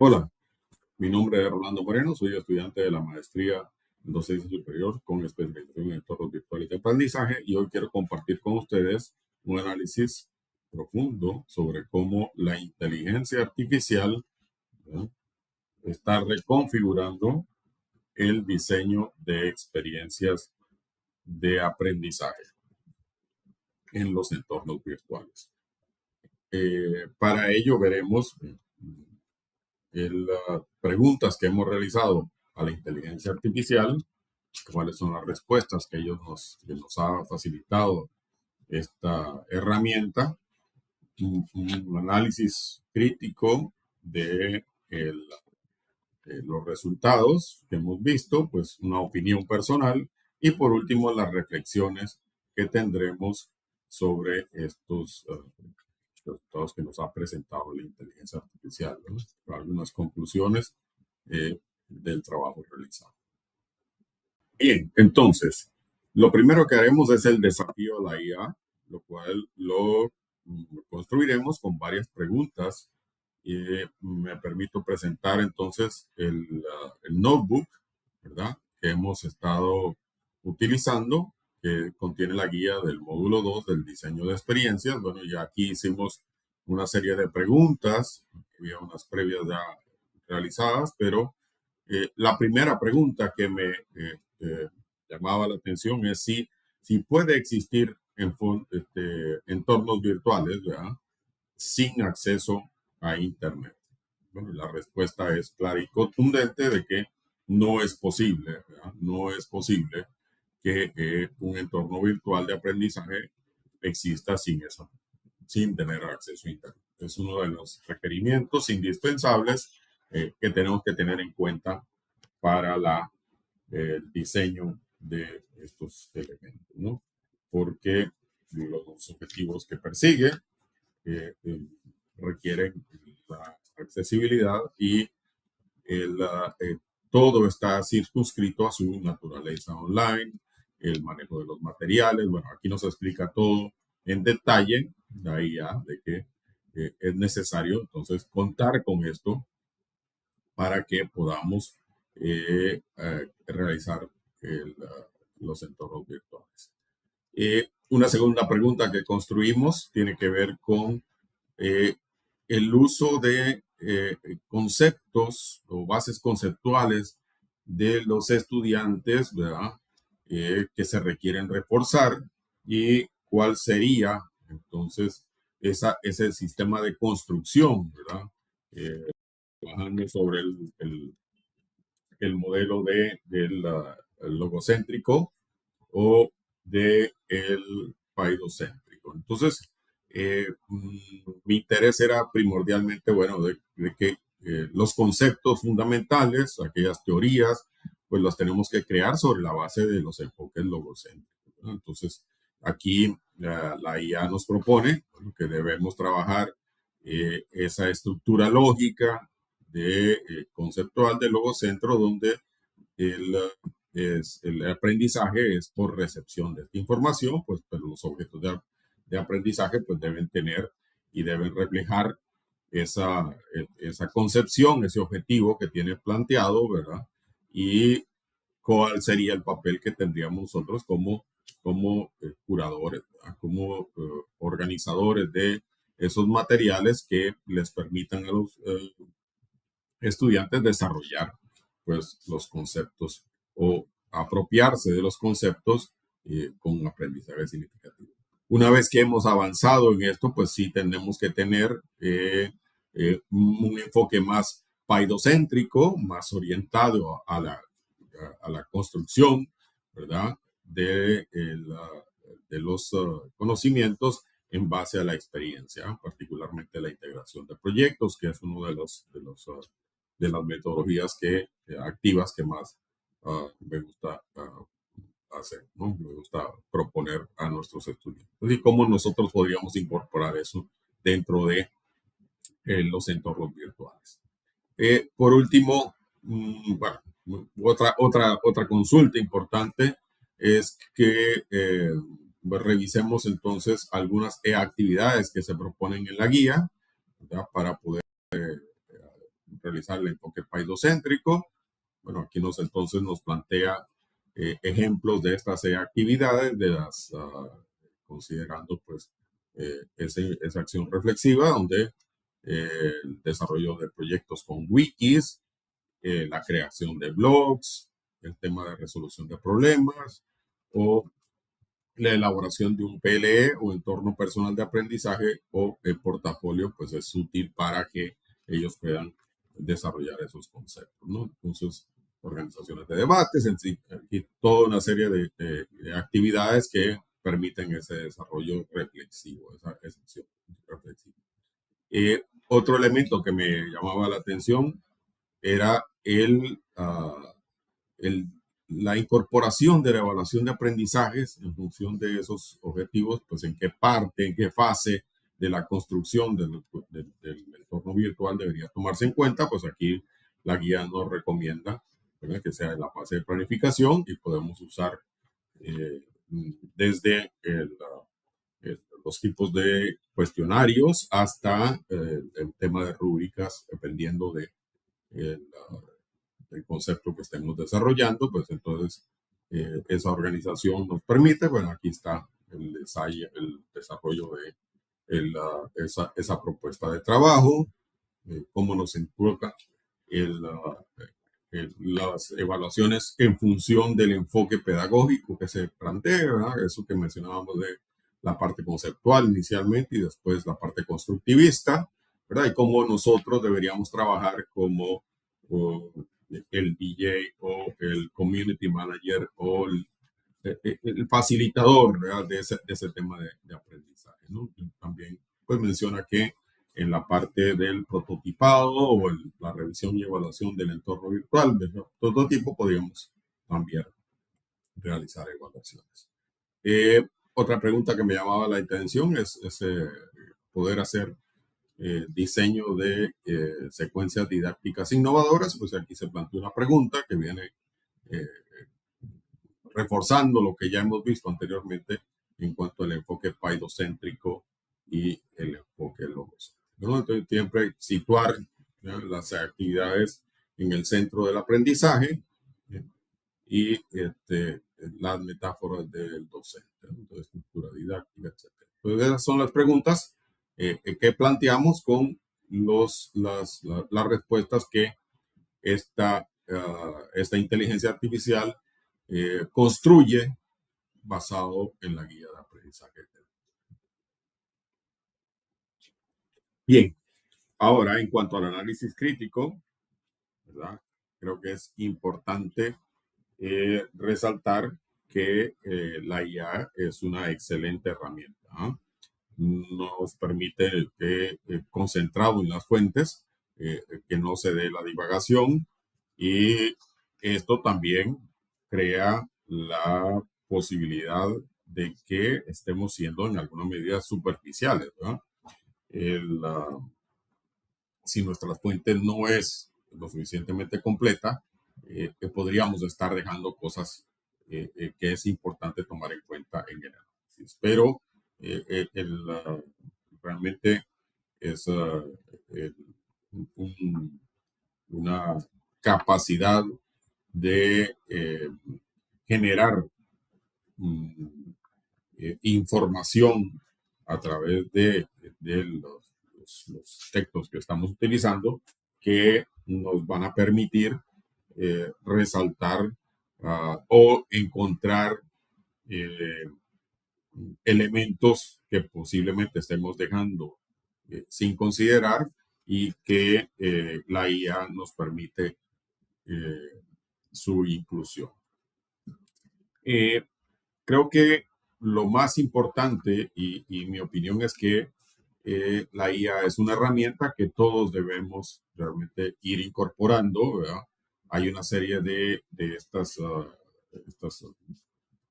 Hola, mi nombre es Rolando Moreno, soy estudiante de la maestría en docencia superior con especialización en entornos virtuales de aprendizaje y hoy quiero compartir con ustedes un análisis profundo sobre cómo la inteligencia artificial, ¿verdad?, está reconfigurando el diseño de experiencias de aprendizaje en los entornos virtuales. Para ello veremos las preguntas que hemos realizado a la inteligencia artificial, cuáles son las respuestas que que nos ha facilitado esta herramienta, un análisis crítico de los resultados que hemos visto, pues una opinión personal y por último las reflexiones que tendremos sobre estos resultados que nos ha presentado la inteligencia artificial, ¿no? Algunas conclusiones del trabajo realizado. Bien, entonces, lo primero que haremos es el desafío a la IA, lo cual lo construiremos con varias preguntas. Me permito presentar entonces el notebook, ¿verdad?, que hemos estado utilizando, que contiene la guía del módulo 2 del diseño de experiencias. Bueno, ya aquí hicimos una serie de preguntas, había unas previas ya realizadas, pero la primera pregunta que me llamaba la atención es si puede existir entornos virtuales, ¿verdad?, sin acceso a Internet. Bueno, la respuesta es clara y contundente de que no es posible, ¿verdad? No es posible que un entorno virtual de aprendizaje exista sin tener acceso a Internet. Es uno de los requerimientos indispensables que tenemos que tener en cuenta para el diseño de estos elementos, ¿no? Porque los objetivos que persigue requieren la accesibilidad y todo está circunscrito a su naturaleza online, el manejo de los materiales. Bueno, aquí nos explica todo en detalle, de ahí ya, de que es necesario entonces contar con esto para que podamos realizar los entornos virtuales. Una segunda pregunta que construimos tiene que ver con el uso de conceptos o bases conceptuales de los estudiantes, ¿verdad?, que se requieren reforzar y cuál sería entonces ese sistema de construcción, ¿verdad?, trabajando sobre el modelo del logocéntrico o del paidocéntrico. Entonces, mi interés era primordialmente, bueno, de que los conceptos fundamentales, aquellas teorías, pues las tenemos que crear sobre la base de los enfoques logocéntricos, ¿no? Entonces, aquí la IA nos propone, bueno, que debemos trabajar esa estructura lógica conceptual del logocentro, donde el, el aprendizaje es por recepción de esta información, pues, pero los objetos de aprendizaje pues deben tener y deben reflejar esa concepción, ese objetivo que tiene planteado, ¿verdad? Y cuál sería el papel que tendríamos nosotros como curadores, ¿verdad?, como organizadores de esos materiales que les permitan a los estudiantes desarrollar pues los conceptos o apropiarse de los conceptos con un aprendizaje significativo. Una vez que hemos avanzado en esto, pues sí tenemos que tener un enfoque más paidocéntrico, más orientado a la construcción, ¿verdad?, de los conocimientos en base a la experiencia, particularmente la integración de proyectos, que es uno de las metodologías activas que más me gusta hacer, ¿no? Me gusta proponer a nuestros estudiantes. Y cómo nosotros podríamos incorporar eso dentro de los entornos virtuales. Por último, bueno, otra consulta importante es que revisemos entonces algunas actividades que se proponen en la guía, ¿verdad?, para poder realizar el enfoque paidocéntrico. Bueno, aquí entonces nos plantea ejemplos de estas actividades, considerando pues esa acción reflexiva, donde el desarrollo de proyectos con wikis, la creación de blogs, el tema de resolución de problemas o la elaboración de un PLE o entorno personal de aprendizaje o el portafolio, pues es útil para que ellos puedan desarrollar esos conceptos, ¿no? Entonces, organizaciones de debates, en sí, y toda una serie de actividades que permiten ese desarrollo reflexivo, esa acción reflexiva. Otro elemento que me llamaba la atención era el, la incorporación de la evaluación de aprendizajes en función de esos objetivos, pues en qué parte, en qué fase de la construcción del entorno virtual debería tomarse en cuenta, pues aquí la guía nos recomienda, ¿verdad?, que sea en la fase de planificación y podemos usar eh, desde los tipos de cuestionarios hasta el tema de rúbricas, dependiendo de el, el concepto que estemos desarrollando, pues entonces esa organización nos permite, bueno, aquí está el desarrollo de esa propuesta de trabajo, cómo nos enfoca el, las evaluaciones en función del enfoque pedagógico que se plantea, ¿verdad? Eso que mencionábamos de la parte conceptual inicialmente y después la parte constructivista, ¿verdad? Y cómo nosotros deberíamos trabajar como o, el DJ o el community manager o el facilitador, ¿verdad?, de ese tema de aprendizaje, ¿no? Y también pues menciona que en la parte del prototipado o la revisión y evaluación del entorno virtual de todo tipo podríamos también realizar evaluaciones. Otra pregunta que me llamaba la atención es poder hacer diseño de secuencias didácticas innovadoras. Pues aquí se plantea una pregunta que viene eh, reforzando lo que ya hemos visto anteriormente en cuanto al enfoque paidocéntrico y el enfoque logocéntrico, ¿no? Entonces, siempre situar, ¿no?, las actividades en el centro del aprendizaje, ¿eh?, y las metáforas del docente, ¿no? Entonces, estructura didáctica, etc. Entonces, esas son las preguntas que planteamos con las respuestas que esta inteligencia artificial construye basado en la guía de aprendizaje. Bien, ahora en cuanto al análisis crítico, ¿verdad?, creo que es importante resaltar que la IA es una excelente herramienta, ¿ah? Nos permite concentrado en las fuentes, que no se dé la divagación, y esto también crea la posibilidad de que estemos siendo en alguna medida superficiales, ¿verdad? El, si nuestra fuente no es lo suficientemente completa, podríamos estar dejando cosas que es importante tomar en cuenta en el análisis. Pero realmente es el- un- una capacidad de generar mm, información a través de los textos que estamos utilizando, que nos van a permitir resaltar o encontrar eh, elementos que posiblemente estemos dejando sin considerar y que la IA nos permite eh, su inclusión. Eh, Creo que lo más importante, y mi opinión es que la IA es una herramienta que todos debemos realmente ir incorporando, ¿verdad? Hay una serie de estas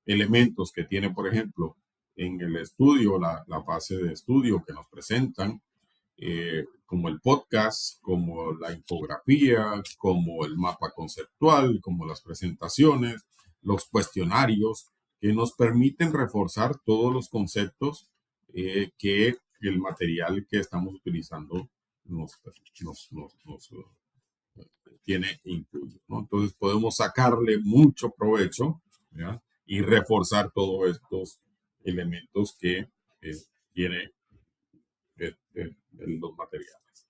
elementos que tiene, por ejemplo, en el estudio, la fase de estudio que nos presentan, como el podcast, como la infografía, como el mapa conceptual, como las presentaciones, los cuestionarios, que nos permiten reforzar todos los conceptos que el material que estamos utilizando nos tiene incluido, ¿no? Entonces podemos sacarle mucho provecho, ¿ya? Y reforzar todos estos elementos que tiene los materiales.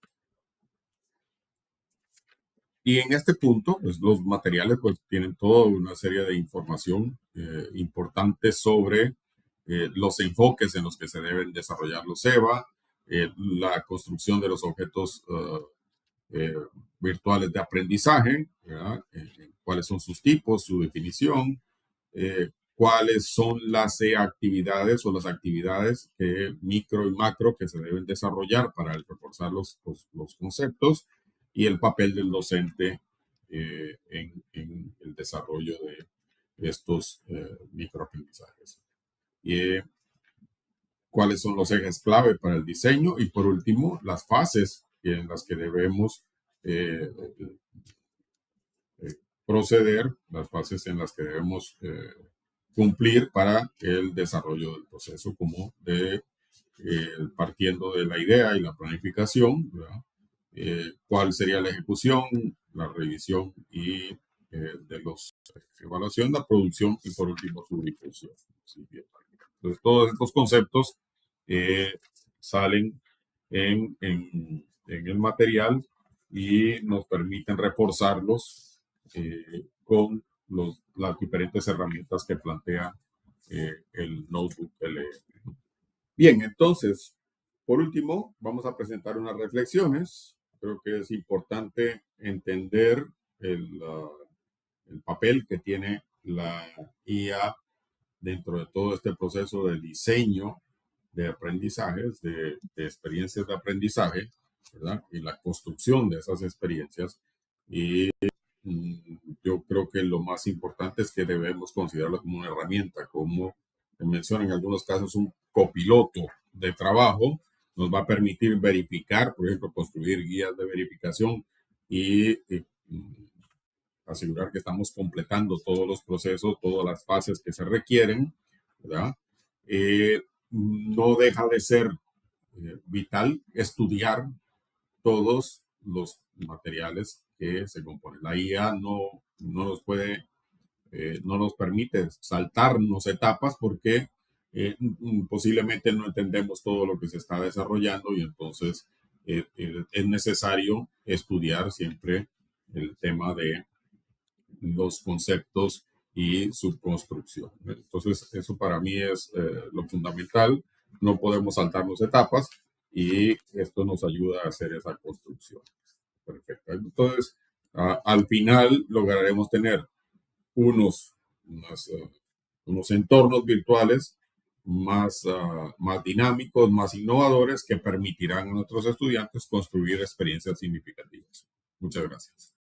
Y en este punto, pues, los materiales pues, tienen toda una serie de información importante sobre los enfoques en los que se deben desarrollar los EVA, la construcción de los objetos eh, virtuales de aprendizaje, ¿verdad? Cuáles son sus tipos, su definición, cuáles son las actividades o las actividades micro y macro que se deben desarrollar para reforzar los conceptos y el papel del docente en el desarrollo de estos microaprendizajes. Cuáles son los ejes clave para el diseño y por último las fases en las que debemos eh, proceder, las fases en las que debemos cumplir para el desarrollo del proceso, como partiendo de la idea y la planificación, cuál sería la ejecución, la revisión y de los evaluación, la producción y por último su difusión. Entonces todos estos conceptos salen en el material y nos permiten reforzarlos con las diferentes herramientas que plantea el notebook LM. Bien, entonces, por último, vamos a presentar unas reflexiones. Creo que es importante entender el papel que tiene la IA dentro de todo este proceso de diseño de aprendizajes, de experiencias de aprendizaje, ¿verdad? Y la construcción de esas experiencias. Y yo creo que lo más importante es que debemos considerarlo como una herramienta, como menciona en algunos casos un copiloto de trabajo, nos va a permitir verificar, por ejemplo, construir guías de verificación y asegurar que estamos completando todos los procesos, todas las fases que se requieren, ¿verdad? No deja de ser vital estudiar todos los materiales que se componen. La IA no nos puede, no nos permite saltarnos etapas porque posiblemente no entendemos todo lo que se está desarrollando y entonces es necesario estudiar siempre el tema de los conceptos y su construcción. Entonces, eso para mí es lo fundamental. No podemos saltarnos etapas y esto nos ayuda a hacer esa construcción. Perfecto. Entonces, al final lograremos tener unos entornos virtuales más dinámicos, más innovadores que permitirán a nuestros estudiantes construir experiencias significativas. Muchas gracias.